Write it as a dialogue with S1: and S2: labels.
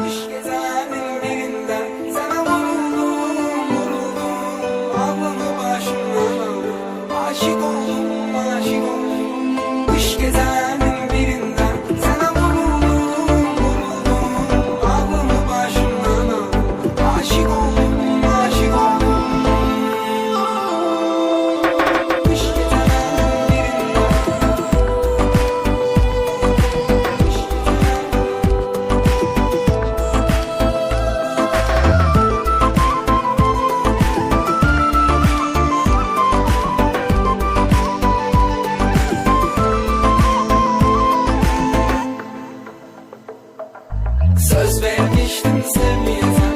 S1: Kış gezenin birinden sana vuruldum, vuruldum. Aklımı başımdan aldım, aşık oldum, aşık oldum. Kış gezenin birinden sana vuruldum, vuruldum. Aklımı başımdan aldım, aşık oldum, aşık oldum. Kış gezenin birinden. Söz vermiştim sevmeye.